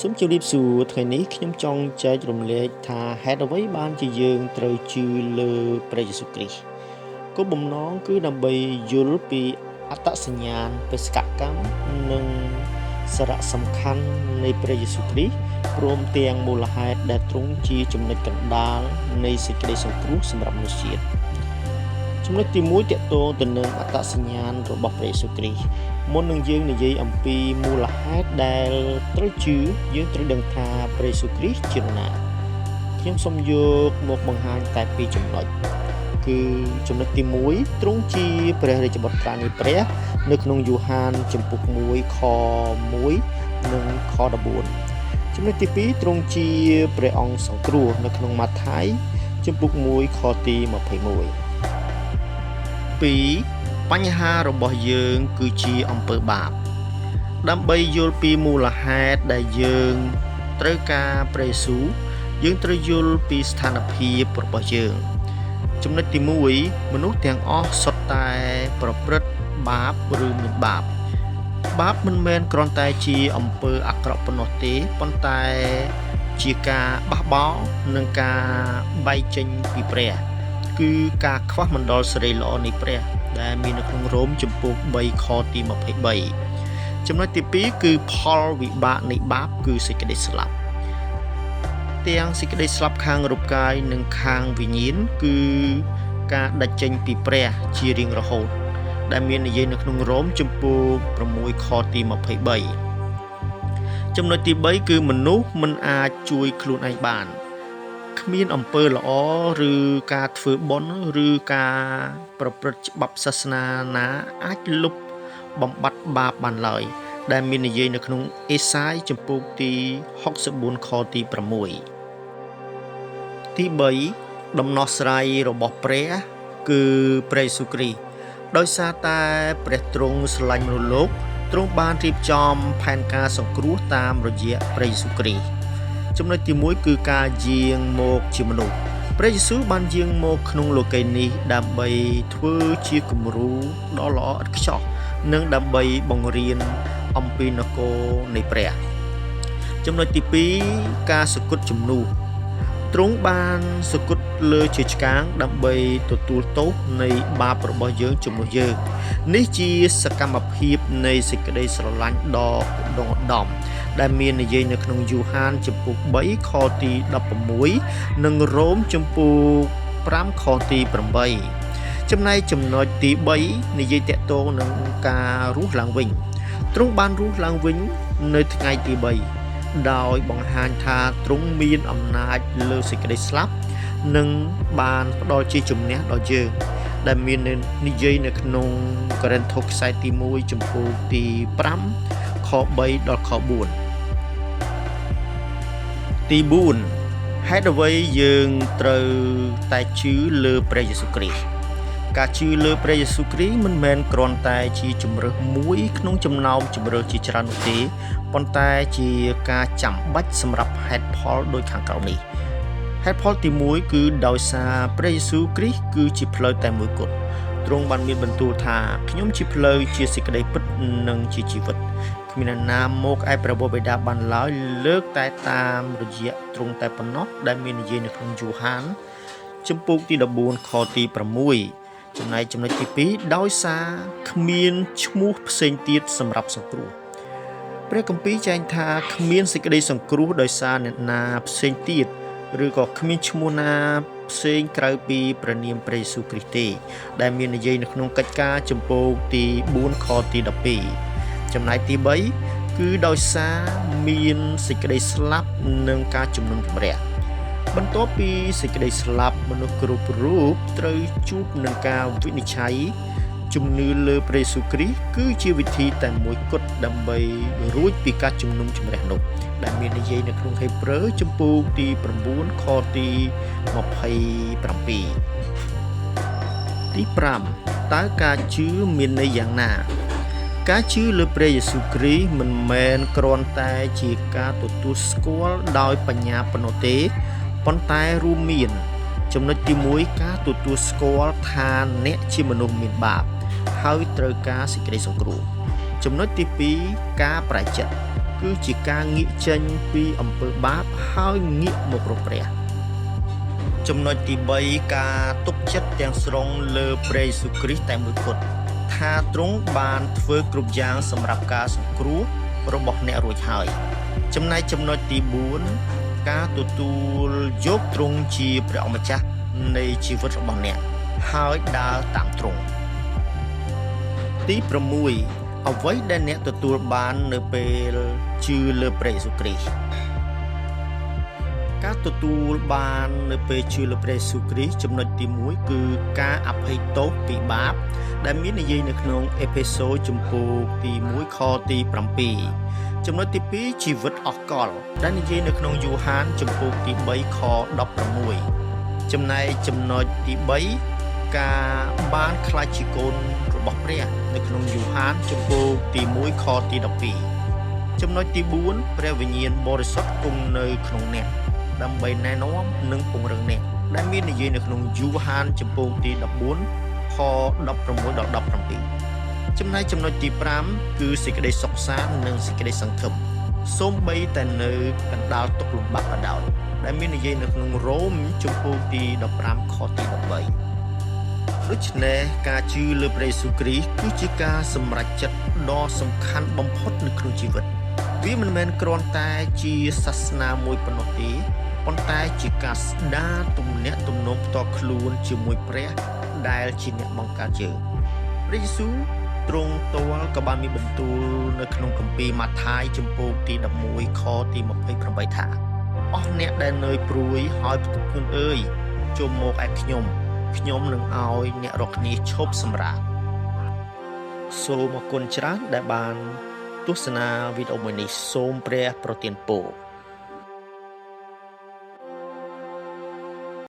សូមជម្រាបសួរថ្ងៃនេះខ្ញុំចង់ចែករំលែកថាហេតុអ្វីបានជាយើងត្រូវជឿលើព្រះយេស៊ូវគ្រីស្ទគោលបំណងគឺដើម្បីយល់ពីអត្តសញ្ញាណបេសកកម្មនិងសារៈសំខាន់នៃព្រះយេស៊ូវគ្រីស្ទព្រមទាំងមូលហេតុដែលទ្រង់ជាចំណុចកណ្ដាលនៃសេចក្តីសង្គ្រោះសម្រាប់មនុស្សជាតិចំណុចទី1ទាក់ទងទៅនឹងអត្តសញ្ញាណរបស់ព្រះយេស៊ូវគ្រីស្ទមុននឹងយើងនិយាយអំពីមូលហេតុដែលត្រូវជឿយើងត្រូវដឹងថាព្រះយេស៊ូវគ្រីស្ទជានរណាខ្ញុំសូមយកមកបង្ហាញតែពីរចំណុចគឺចំណុចទី1ទ្រង់ជាព្រះរាជបុត្រានៃព្រះនៅក្នុងយូហានចំពុក1ខ1និងខ14ចំណុចទី2ទ្រង់ជាព្រះអង្គសង្គ្រោះនៅក្នុងម៉ាថាយចំពុក1ខទី21 2បញ្ហារបស់យើងគឺជាអំពើបាបដើម្បីយល់ពីមូលហេតុដែលយើងត្រូវការព្រះយេស៊ូវយើងត្រូវយល់ពីស្ថានភាពរបស់យើងចំណុចទី1មនុស្សទាំងអស់សុទ្ធតែប្រព្រឹត្តបាបឬមានបាបមិនមែនគ្រាន់តែជាអំពើអាក្រក់ប៉ុណ្ណោះទេប៉ុន្តែជាការបះបោរនិងការបែកចេញពីព្រះគឺការខ្វះមណ្ឌលសេរីល្អនៃព្រះដែលមាននៅក្នុងរ៉ូមចំពោះ3ខទី23ចំណុចទី2គឺផលវិបាកនៃបាបគឺសេចក្តីស្លាប់ទាំងសេចក្តីស្លាប់ខាងរូបកាយនិងខាងវិញ្ញាណគឺការដាច់ចេញពីព្រះជារៀងរហូតដែលមាននិយាយនៅក្នុងរ៉ូមចំពោះ6ខទី23ចំណុចទី3គឺមនុស្សមិនអាចជួយខ្លួនឯងបានគ្មានអំពើល្អឬការធ្វើបុណ្យឬការប្រព្រឹត្តច្បាប់សាសនាណាអាចលុបបំបាត់បាបបានឡើយដែលមាននិយាយនៅក្នុងអេសាយចំពោះទី64ខទី6ទី3ដំណោះស្រាយរបស់ព្រះគឺព្រះយេស៊ូវគ្រីស្ទដោយសារតែព្រះទ្រង់ស្រឡាញ់មនុស្សលោកទ្រង់បានរៀបចំផែនការសង្គ្រោះតាមរយៈព្រះយេស៊ូវគ្រីស្ទចំណុចទី1គឺការយាងមកជាមនុស្សព្រះយេស៊ូវបានយាងមកក្នុងលោកីយ៍នេះដើម្បីធ្វើជាគំរូដ៏ល្អឥតខ្ចោះនិងដើម្បីបង្រៀនអំពីនគរនៃព្រះចំណុចទី2ការសគត់ជំនួសទ្រង់បានសគត់លើជាឆ្កាងដើម្បីទទួលទោសនៃបាបរបស់យើងជំនួសយើងនេះជាសកម្មភាពនៃសេចក្តីស្រឡាញ់ដ៏ឧត្តមឧត្តមដែលមាននិយាយនៅក្នុងយូហានចំពុក3ខទី16និងរ៉ូមចំពុក5ខទី8ចំណែកចំណុចទី3និយាយតាក់ទងនឹងការរស់ឡើងវិញទ្រង់បានរស់ឡើងវិញនៅថ្ងៃទី3ដោយបង្ហាញថាទ្រង់មានអំណាចលើសេចក្តីស្លាប់និងបានផ្ដល់ជាជំនះដល់យើងដែលមាននិយាយនៅក្នុងកូរិនថូសខ្សែទី1ចំពោះទី5ខ3ដល់ខ4ទី4ហេតុអ្វីយើងត្រូវតែជឿលើព្រះយេស៊ូវគ្រីស្ទការជឿលើព្រះយេស៊ូវគ្រីស្ទមិនមែនគ្រាន់តែជាជម្រើសមួយក្នុងចំណោមជម្រើសជាច្រើននោះទេប៉ុន្តែជាការចាំបាច់សម្រាប់ហេតុផលដូចខាងក្រោមនេះហេតុផលទី1គឺដោយសារព្រះយេស៊ូវគ្រីស្ទគឺជាផ្លូវតែមួយគត់ទ្រង់បានមានបន្ទូលថាខ្ញុំជាផ្លូវជាសេចក្តីពិតនិងជាជីវិតគ្មានអ្នកណាមកឯព្រះបិតាបានឡើយលើកតែតាមរយៈទ្រង់តែប៉ុណ្ណោះដែលមាននិយាយនៅក្នុងយូហានចំពុកទី14ខទី6ចំណែកចំណុចទី2ដោយសារគ្មានឈ្មោះផ្សេងទៀតសម្រាប់សង្គ្រោះព្រះគម្ពីរចែងថាគ្មានសេចក្តីសង្គ្រោះដោយសារអ្នកណាផ្សេងទៀតឬក៏គ្មានឈ្មោះណាផ្សេងក្រៅពីព្រះនាមព្រះយេស៊ូវគ្រីស្ទទេដែលមាននិយាយនៅក្នុងកិច្ចការចំពោះទី4ខទី12ចំណែកទី3គឺដោយសារមានសេចក្តីស្លាប់និងការជំនុំជម្រះបន្ទាប់ពីសេចក្តីស្លាប់មនុស្សគ្រប់រូបត្រូវជួបនឹងការវិនិច្ឆ័យជំនឿលើព្រះយេស៊ូវគ្រីស្ទគឺជាវិធីតែមួយគត់ដើម្បីរួចពីការជំនុំជម្រះនោះដែលមាននិយាយនៅក្នុងហេព្រើរចំពោះទី9ខទី27ទី5តើការជឿមានន័យយ៉ាងណាការជឿលើព្រះយេស៊ូវគ្រីស្ទមិនមែនគ្រាន់តែជាការទទួលស្គាល់ដោយបញ្ញាប៉ុណ្ណោះទេប៉ុន្តែរួមមានចំណុចទី1ការទទួលស្គាល់ថាអ្នកជាមនុស្សមានបាបហើយត្រូវការសេចក្តីសង្គ្រោះចំណុចទី2ការប្រែចិត្តគ គឺជាការងាកចេញពីអំពើបាបហើយងាកមករកព្រះចំណុចទី3ការទុកចិត្តទាំងស្រុងលើព្រះយេស៊ូវគ្រីស្ទតែមួយគត់ថាទ្រង់បានធ្វើគ្រប់យ៉ាងសម្រាប់ការសង្គ្រោះរបស់អ្នករួចហើយចំណែកចំណុចទី4ការទទួលយកទ្រង់ជាព្រះអម្ចាស់នៃជីវិតរបស់អ្នកហើយដើរតាមទ្រង់ទី6អ្វីដែលអ្នកទទួលបាននៅពេលជឿលើព្រះយេស៊ូវគ្រីស្ទការទទួលបាននៅពេលជឿលើព្រះយេស៊ូវគ្រីស្ទចំណុចទី1គឺការអភ័យទោសពីបាបដែលមាននិយាយនៅក្នុងអេផេសូរជំពូកទី1ខទី7ចំណុចទី2ជីវិតអស់កលដែលនិយាយនៅក្នុងយូហានជំពូកទី3ខ16ចំណែកចំណុចទី3ការបានក្លាយជាកូនរបស់ព្រះនៅក្នុងយូហានជំពូកទី1ខទី12ចំណុចទី4ព្រះវិញ្ញាណបរិសុទ្ធគង់នៅក្នុងអ្នកដើម្បីណែនាំនិងពង្រឹងអ្នកដែលមាននិយាយនៅក្នុងយូហានជំពូកទី14ខ16ដល់17ចំណែកចំណុចទី5គឺសេចក្តីសុខសាន្តនិងសេចក្តីសង្ឃឹមសូម្បីតែនៅកណ្ដាលទុក្ខលំបាកក៏ដោយដែលមាននិយាយនៅក្នុងរ៉ូមជំពូកទី15ខទី13ដូច្នេះការជឿលើព្រះយេស៊ូវគ្រីស្ទគឺជាការសម្រេចចិត្តដ៏សំខាន់បំផុតនៅក្នុងជីវិតវាមិនមែនគ្រាន់តែជាសាសនាមួយប៉ុណ្ណោះទេប៉ុន្តែជាការស្ដារទំនាក់ទំនងផ្ទាល់ខ្លួនជាមួយព្រះដែលជាអ្នកបង្កើតយើងព្រះយេស៊ូវទ្រង់ផ្ទាល់ក៏បានមានបន្ទូលនៅក្នុងគម្ពីរម៉ាថាយជំពូកទី11ខទី28ថាអស់អ្នកដែលនឿយព្រួយហើយផ្ទុកធ្ងន់អើយចូលមកឯខ្ញុំនឹងឲ្យអ្នករាល់គ្នាឈប់សម្រាកសូមអរគុណច្រើនដែលបានទស្សនាវីដេអូមួយនេះសូមព្រះប្រទានពរ